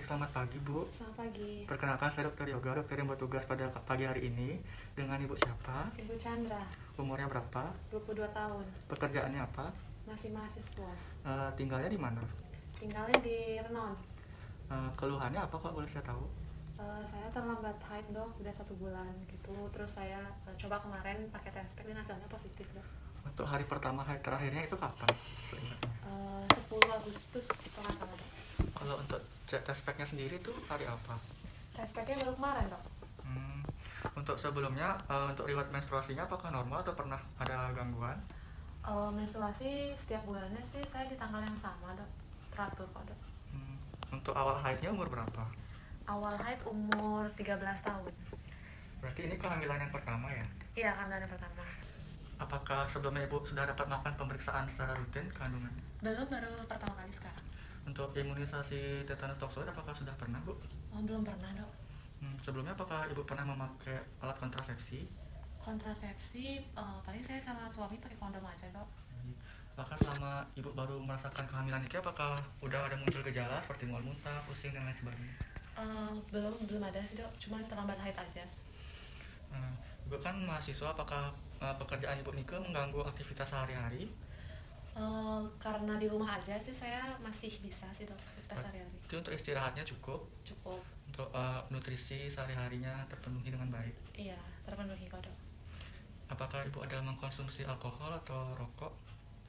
selamat pagi Bu. Selamat pagi, Perkenalkan saya Dr. Yoga, dokter yang bertugas pada pagi hari ini. Dengan Ibu siapa? Ibu Chandra, Umurnya berapa? 22 tahun, Pekerjaannya apa? masih mahasiswa. Tinggalnya di mana? Tinggalnya di Renon. Keluhannya apa kok boleh saya tahu? Saya terlambat haid dok, udah 1 bulan gitu. Terus saya coba kemarin pakai tes pack dan hasilnya positif dok. Untuk hari pertama hari terakhirnya itu kapan? Seingatnya. 10 Agustus itu nggak salah dok. Kalau untuk cek tes packnya sendiri itu hari apa? Tes packnya baru kemarin dok. Untuk sebelumnya, untuk riwayat menstruasinya apakah normal atau pernah ada gangguan? Menstruasi setiap bulannya sih saya di tanggal yang sama dok, teratur kok dok. Untuk awal haidnya umur berapa? Awal haid umur 13 tahun. Berarti ini kehamilan yang pertama ya? Iya, kehamilan yang pertama. Apakah sebelumnya Ibu sudah dapat melakukan pemeriksaan secara rutin kandungan? Belum, baru pertama kali sekarang. Untuk imunisasi tetanus toxoid apakah sudah pernah Bu? Belum pernah dok. Sebelumnya apakah Ibu pernah memakai alat kontrasepsi? Kontrasepsi, paling saya sama suami pakai kondom aja dok. Bahkan selama Ibu baru merasakan kehamilan ini, apakah udah ada muncul gejala seperti mual muntah, pusing, dan lain sebagainya? Belum ada sih dok, cuma terlambat haid aja. Ibu kan mahasiswa, apakah pekerjaan Ibu Nike mengganggu aktivitas sehari-hari? Karena di rumah aja sih saya masih bisa sih dok, aktivitas sehari-hari. Itu untuk istirahatnya cukup? Cukup. Untuk nutrisi sehari-harinya terpenuhi dengan baik? Iya, terpenuhi kok dok. Apakah Ibu ada mengkonsumsi alkohol atau rokok?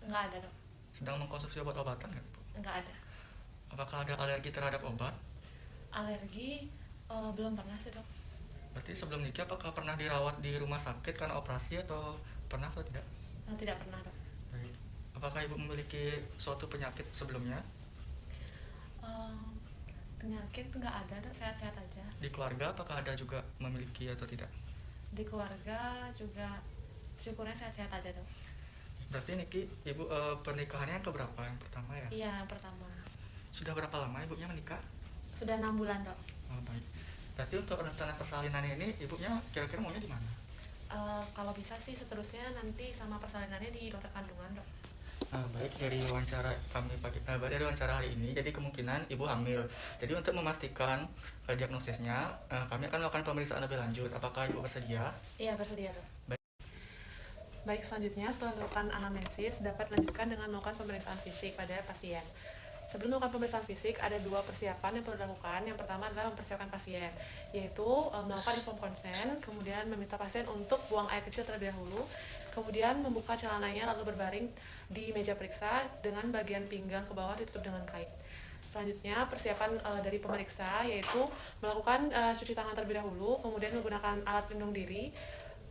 Nggak ada dok. Sedang mengkonsumsi obat-obatan nggak Bu? Nggak ada. Apakah ada alergi terhadap obat? Alergi, belum pernah sih dok. Berarti sebelum nikah apakah pernah dirawat di rumah sakit karena operasi atau pernah atau tidak? Tidak pernah dok. Baik. Apakah Ibu memiliki suatu penyakit sebelumnya? Penyakit nggak ada dok, sehat-sehat aja. Di keluarga apakah ada juga memiliki atau tidak? Di keluarga juga syukurnya sehat-sehat aja dok. Berarti Niki, Ibu pernikahannya yang keberapa? Yang pertama ya? Iya, yang pertama. Sudah berapa lama Ibunya menikah? Sudah 6 bulan dok. Oh, baik. Berarti untuk rencana persalinannya ini Ibunya kira-kira maunya di mana? Kalau bisa sih seterusnya nanti sama persalinannya di dokter kandungan dok. Baik, dari wawancara hari ini, jadi kemungkinan Ibu hamil. Jadi untuk memastikan diagnosisnya, kami akan melakukan pemeriksaan lebih lanjut. Apakah Ibu bersedia? Iya, bersedia dok. Baik, selanjutnya setelah melakukan anamnesis dapat lanjutkan dengan melakukan pemeriksaan fisik pada pasien. Sebelum melakukan pemeriksaan fisik, ada 2 persiapan yang perlu dilakukan. Yang pertama adalah mempersiapkan pasien, yaitu melakukan informed consent, kemudian meminta pasien untuk buang air kecil terlebih dahulu, kemudian membuka celananya lalu berbaring di meja periksa dengan bagian pinggang ke bawah ditutup dengan kain. Selanjutnya persiapan dari pemeriksa yaitu melakukan cuci tangan terlebih dahulu, kemudian menggunakan alat pelindung diri,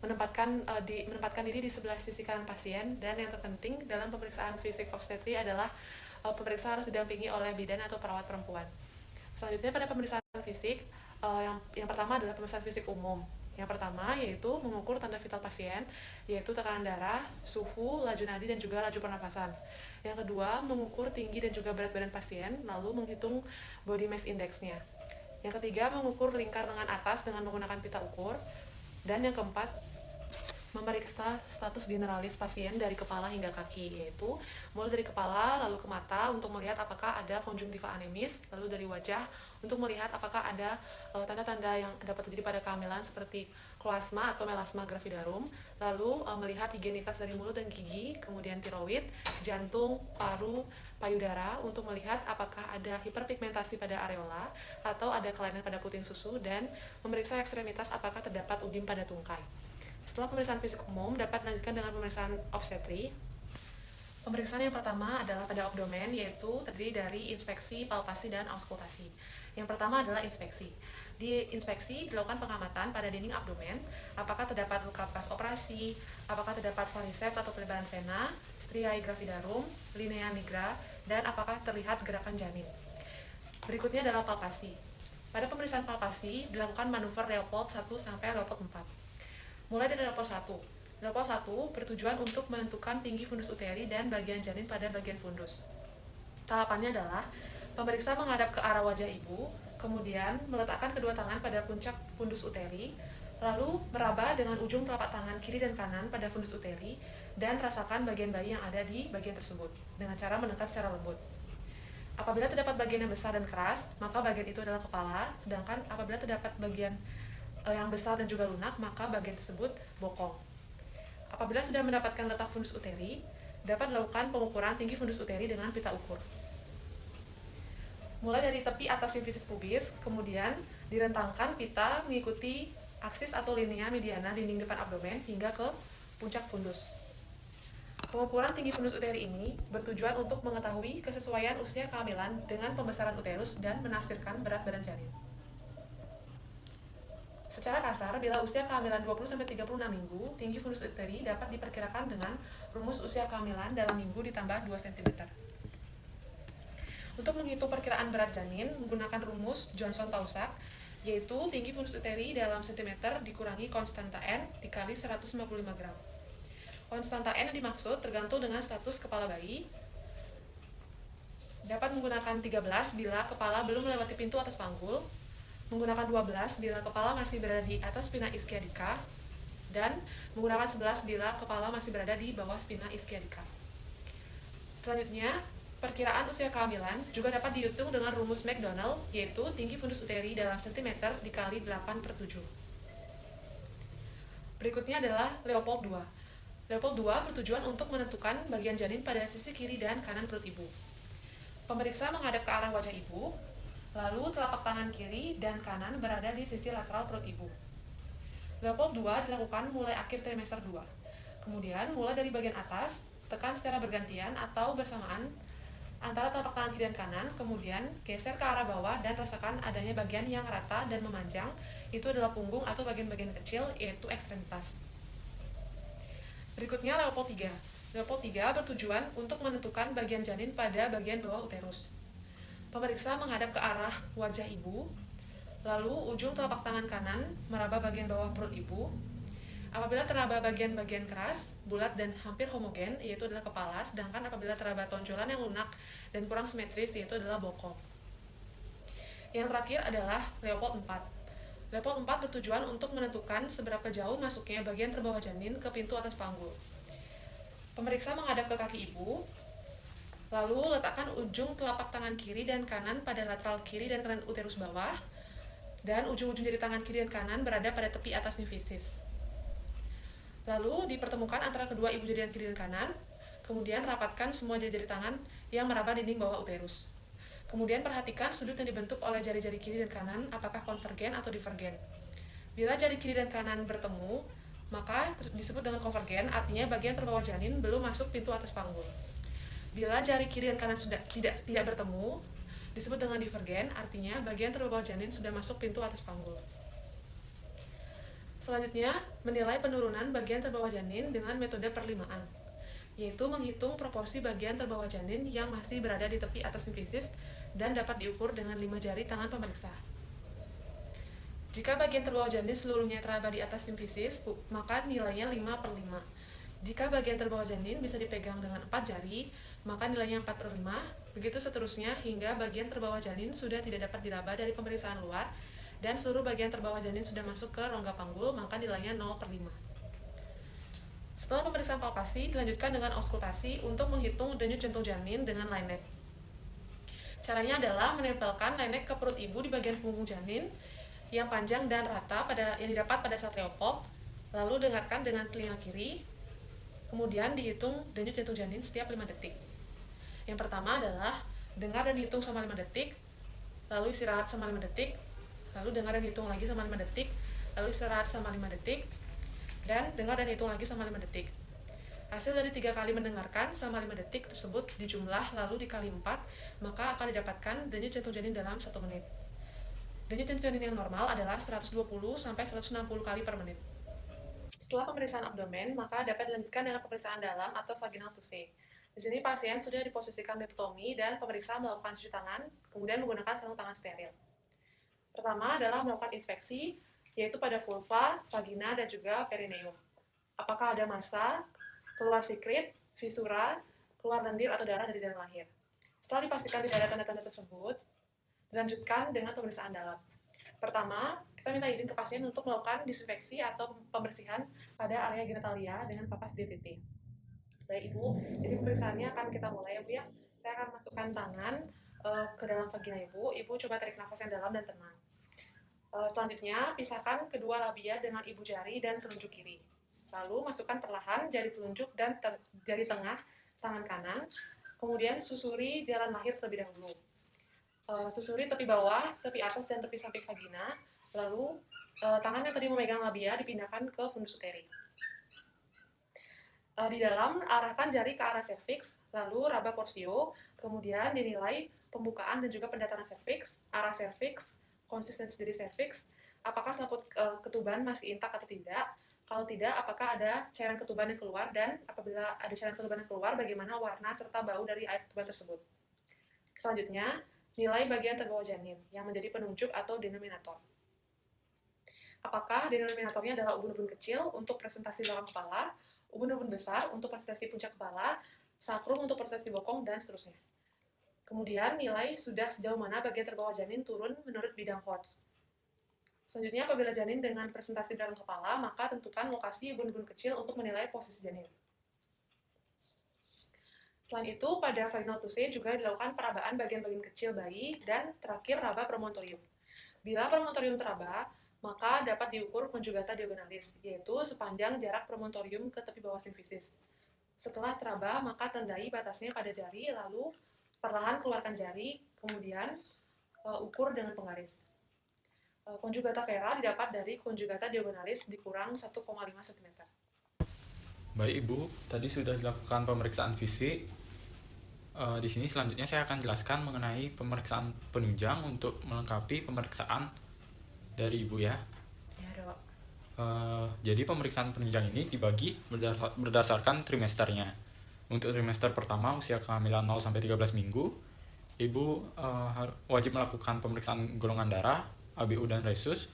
menempatkan diri di sebelah sisi kanan pasien, dan yang terpenting dalam pemeriksaan fisik obstetri adalah pemeriksa harus didampingi oleh bidan atau perawat perempuan. Selanjutnya pada pemeriksaan fisik, yang pertama adalah pemeriksaan fisik umum. Yang pertama yaitu mengukur tanda vital pasien, yaitu tekanan darah, suhu, laju nadi, dan juga laju pernapasan. Yang kedua, mengukur tinggi dan juga berat badan pasien, lalu menghitung body mass index-nya. Yang ketiga, mengukur lingkar lengan atas dengan menggunakan pita ukur. Dan yang keempat, memeriksa status generalis pasien dari kepala hingga kaki, yaitu mulai dari kepala lalu ke mata untuk melihat apakah ada konjungtiva anemis, lalu dari wajah untuk melihat apakah ada tanda-tanda yang dapat terjadi pada kehamilan seperti kloasma atau melasma gravidarum, lalu melihat higienitas dari mulut dan gigi, kemudian tiroid, jantung, paru, payudara untuk melihat apakah ada hiperpigmentasi pada areola atau ada kelainan pada puting susu, dan memeriksa ekstremitas apakah terdapat udim pada tungkai. Setelah pemeriksaan fisik umum, dapat dilanjutkan dengan pemeriksaan obstetri. Pemeriksaan yang pertama adalah pada abdomen, yaitu terdiri dari inspeksi, palpasi, dan auskultasi. Yang pertama adalah inspeksi. Di inspeksi dilakukan pengamatan pada dinding abdomen, apakah terdapat luka bekas operasi, apakah terdapat varises atau pelebaran vena, striae gravidarum, linea nigra, dan apakah terlihat gerakan janin. Berikutnya adalah palpasi. Pada pemeriksaan palpasi dilakukan manuver Leopold 1 sampai Leopold 4. Mulai dari Leopold 1. Leopold 1 bertujuan untuk menentukan tinggi fundus uteri dan bagian janin pada bagian fundus. Tahapannya adalah pemeriksa menghadap ke arah wajah ibu, kemudian meletakkan kedua tangan pada puncak fundus uteri, lalu meraba dengan ujung telapak tangan kiri dan kanan pada fundus uteri, dan rasakan bagian bayi yang ada di bagian tersebut dengan cara menekan secara lembut. Apabila terdapat bagian yang besar dan keras, maka bagian itu adalah kepala, sedangkan apabila terdapat bagian yang besar dan juga lunak, maka bagian tersebut bokong. Apabila sudah mendapatkan letak fundus uteri, dapat dilakukan pengukuran tinggi fundus uteri dengan pita ukur. Mulai dari tepi atas simfisis pubis, kemudian direntangkan pita mengikuti aksis atau linea mediana dinding depan abdomen hingga ke puncak fundus. Pengukuran tinggi fundus uteri ini bertujuan untuk mengetahui kesesuaian usia kehamilan dengan pembesaran uterus dan menafsirkan berat badan janin. Secara kasar, bila usia kehamilan 20-36 minggu, tinggi fundus uteri dapat diperkirakan dengan rumus usia kehamilan dalam minggu ditambah 2 cm. Untuk menghitung perkiraan berat janin menggunakan rumus Johnson-Taussig, yaitu tinggi fundus uteri dalam cm dikurangi konstanta N dikali 155 gram. Konstanta N yang dimaksud tergantung dengan status kepala bayi. Dapat menggunakan 13 bila kepala belum melewati pintu atas panggul, menggunakan 12 bila kepala masih berada di atas spina ischiadica, dan menggunakan 11 bila kepala masih berada di bawah spina ischiadica. Selanjutnya, perkiraan usia kehamilan juga dapat dihitung dengan rumus McDonald, yaitu tinggi fundus uteri dalam cm dikali 8/7. Berikutnya adalah Leopold II. Leopold II bertujuan untuk menentukan bagian janin pada sisi kiri dan kanan perut ibu. Pemeriksa menghadap ke arah wajah ibu, lalu telapak tangan kiri dan kanan berada di sisi lateral perut ibu. Leopold II dilakukan mulai akhir trimester 2. Kemudian, mulai dari bagian atas, tekan secara bergantian atau bersamaan antara telapak tangan kiri dan kanan, kemudian geser ke arah bawah dan rasakan adanya bagian yang rata dan memanjang, itu adalah punggung atau bagian-bagian kecil, yaitu ekstremitas. Berikutnya Leopold III. Leopold III bertujuan untuk menentukan bagian janin pada bagian bawah uterus. Pemeriksa menghadap ke arah wajah ibu, lalu ujung telapak tangan kanan meraba bagian bawah perut ibu. Apabila teraba bagian-bagian keras, bulat dan hampir homogen, yaitu adalah kepala, sedangkan apabila teraba tonjolan yang lunak dan kurang simetris, yaitu adalah bokong. Yang terakhir adalah Leopold IV. Leopold IV bertujuan untuk menentukan seberapa jauh masuknya bagian terbawah janin ke pintu atas panggul. Pemeriksa menghadap ke kaki ibu, lalu letakkan ujung telapak tangan kiri dan kanan pada lateral kiri dan kanan uterus bawah, dan ujung-ujung jari tangan kiri dan kanan berada pada tepi atas nifisis. Lalu dipertemukan antara kedua ibu jari kiri dan kanan, kemudian rapatkan semua jari-jari tangan yang meraba dinding bawah uterus. Kemudian perhatikan sudut yang dibentuk oleh jari-jari kiri dan kanan apakah konvergen atau divergen. Bila jari kiri dan kanan bertemu, maka disebut dengan konvergen, artinya bagian terbawah janin belum masuk pintu atas panggul. Bila jari kiri dan kanan sudah tidak bertemu, disebut dengan divergen, artinya bagian terbawah janin sudah masuk pintu atas panggul. Selanjutnya, menilai penurunan bagian terbawah janin dengan metode perlimaan, yaitu menghitung proporsi bagian terbawah janin yang masih berada di tepi atas sifisis dan dapat diukur dengan 5 jari tangan pemeriksa. Jika bagian terbawah janin seluruhnya teraba di atas sifisis, maka nilainya 5/5. Jika bagian terbawah janin bisa dipegang dengan 4 jari, maka nilainya 4/5, begitu seterusnya hingga bagian terbawah janin sudah tidak dapat diraba dari pemeriksaan luar, dan seluruh bagian terbawah janin sudah masuk ke rongga panggul, maka nilainya 0/5. Setelah pemeriksaan palpasi, dilanjutkan dengan auskultasi untuk menghitung denyut jantung janin dengan lineck. Caranya adalah menempelkan lineck ke perut ibu di bagian punggung janin yang panjang dan rata yang didapat pada saat Leopold, lalu dengarkan dengan telinga kiri, kemudian dihitung denyut jantung janin setiap 5 detik. Yang pertama adalah dengar dan hitung selama 5 detik, lalu istirahat selama 5 detik, lalu dengar dan hitung lagi selama 5 detik, lalu istirahat selama 5 detik, dan dengar dan hitung lagi selama 5 detik. Hasil dari 3 kali mendengarkan selama 5 detik tersebut dijumlah lalu dikali 4, maka akan didapatkan denyut jantung janin dalam 1 menit. Denyut jantung janin yang normal adalah 120-160 kali per menit. Setelah pemeriksaan abdomen, maka dapat dilanjutkan dengan pemeriksaan dalam atau vaginal touche. Di sini pasien sudah diposisikan detotomi dan pemeriksa melakukan cuci tangan, kemudian menggunakan sarung tangan steril. Pertama adalah melakukan inspeksi, yaitu pada vulva, vagina, dan juga perineum. Apakah ada massa, keluar sikrit, visura, keluar lendir atau darah dari dalam lahir. Setelah dipastikan tidak ada tanda-tanda tersebut, dilanjutkan dengan pemeriksaan dalam. Pertama, kita minta izin ke pasien untuk melakukan disinfeksi atau pembersihan pada area genitalia dengan papas DTT. Baik Ibu, jadi pemeriksaannya akan kita mulai ya Bu ya. Saya akan masukkan tangan ke dalam vagina ibu coba tarik nafas yang dalam dan tenang. Selanjutnya, pisahkan kedua labia dengan ibu jari dan telunjuk kiri. Lalu masukkan perlahan jari telunjuk dan jari tengah tangan kanan. Kemudian susuri jalan lahir terlebih dahulu. Susuri tepi bawah, tepi atas, dan tepi samping vagina. Lalu tangan yang tadi memegang labia dipindahkan ke fundus uteri. Di dalam, arahkan jari ke arah serviks, lalu raba porsio, kemudian dinilai pembukaan dan juga pendataran serviks, arah serviks, konsistensi dari serviks, apakah selaput ketuban masih intak atau tidak. Kalau tidak, apakah ada cairan ketuban yang keluar, dan apabila ada cairan ketuban yang keluar, bagaimana warna serta bau dari air ketuban tersebut. Selanjutnya, nilai bagian terbawah janin yang menjadi penunjuk atau denominator. Apakah denominatornya adalah ubun-ubun kecil untuk presentasi belakang kepala, ubun-ubun besar untuk presentasi puncak kepala, sakrum untuk presentasi bokong, dan seterusnya. Kemudian nilai sudah sejauh mana bagian terbawah janin turun menurut bidang Hodge. Selanjutnya, apabila janin dengan presentasi belakang kepala, maka tentukan lokasi ubun-ubun kecil untuk menilai posisi janin. Selain itu, pada vaginal tuse juga dilakukan perabaan bagian-bagian kecil bayi, dan terakhir raba promontorium. Bila promontorium teraba, maka dapat diukur conjugata diagonalis, yaitu sepanjang jarak promontorium ke tepi bawah simfisis. Setelah teraba, maka tandai batasnya pada jari, lalu perlahan keluarkan jari, kemudian ukur dengan penggaris. Conjugata vera didapat dari conjugata diagonalis dikurang 1,5 cm. Baik Ibu, tadi sudah dilakukan pemeriksaan fisik. Di sini selanjutnya saya akan jelaskan mengenai pemeriksaan penunjang untuk melengkapi pemeriksaan dari Ibu ya. Ya, Dok. Jadi pemeriksaan penunjang ini dibagi berdasarkan trimesternya. Untuk trimester pertama usia kehamilan 0-13 minggu, Ibu wajib melakukan pemeriksaan golongan darah, ABU dan resus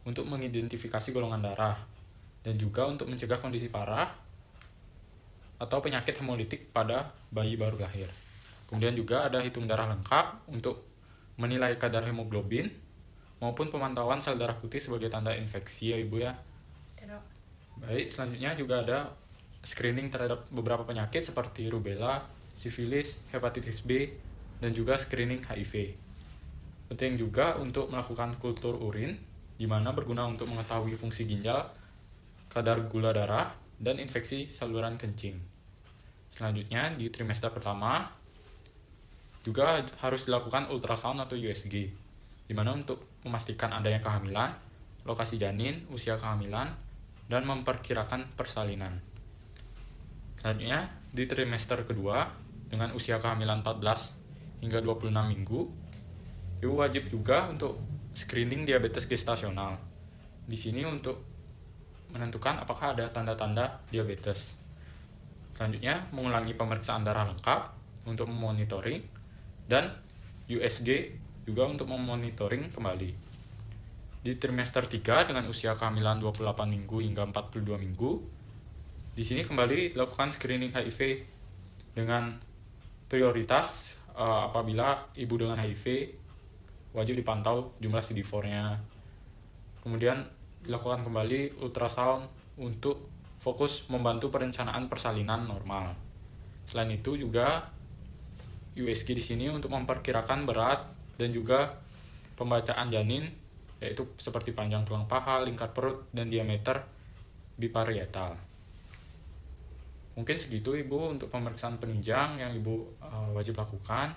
untuk mengidentifikasi golongan darah dan juga untuk mencegah kondisi parah atau penyakit hemolitik pada bayi baru lahir. Kemudian juga ada hitung darah lengkap untuk menilai kadar hemoglobin maupun pemantauan sel darah putih sebagai tanda infeksi ya Ibu ya. Baik, selanjutnya juga ada screening terhadap beberapa penyakit seperti rubella, sifilis, hepatitis B, dan juga screening HIV. Penting juga untuk melakukan kultur urin, di mana berguna untuk mengetahui fungsi ginjal, kadar gula darah, dan infeksi saluran kencing. Selanjutnya, di trimester pertama, juga harus dilakukan ultrasound atau USG, di mana untuk memastikan adanya kehamilan, lokasi janin, usia kehamilan, dan memperkirakan persalinan. Selanjutnya, di trimester kedua, dengan usia kehamilan 14 hingga 26 minggu, Ibu wajib juga untuk screening diabetes gestasional. Di sini untuk menentukan apakah ada tanda-tanda diabetes. Selanjutnya, mengulangi pemeriksaan darah lengkap untuk memonitoring, dan USG juga untuk memonitoring kembali. Di trimester 3 dengan usia kehamilan 28 minggu hingga 42 minggu, di sini kembali dilakukan screening HIV dengan prioritas apabila ibu dengan HIV wajib dipantau jumlah CD4-nya. Kemudian dilakukan kembali ultrasound untuk fokus membantu perencanaan persalinan normal. Selain itu juga USG di sini untuk memperkirakan berat dan juga pembacaan janin, yaitu seperti panjang tulang paha, lingkar perut, dan diameter biparietal. Mungkin segitu Ibu untuk pemeriksaan penunjang yang Ibu wajib lakukan.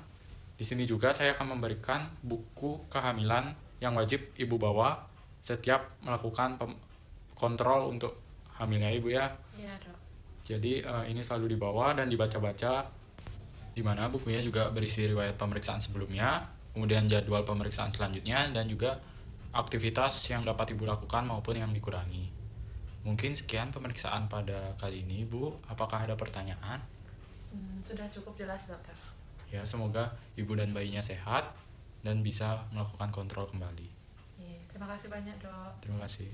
Di sini juga saya akan memberikan buku kehamilan yang wajib Ibu bawa setiap melakukan kontrol untuk hamilnya Ibu ya. Iya, Dok. Jadi ini selalu dibawa dan dibaca-baca, di mana bukunya juga berisi riwayat pemeriksaan sebelumnya, kemudian jadwal pemeriksaan selanjutnya, dan juga aktivitas yang dapat Ibu lakukan maupun yang dikurangi. Mungkin sekian pemeriksaan pada kali ini, Bu. Apakah ada pertanyaan? Sudah cukup jelas, Dokter. Ya, semoga ibu dan bayinya sehat dan bisa melakukan kontrol kembali. Terima kasih banyak, Dok. Terima kasih.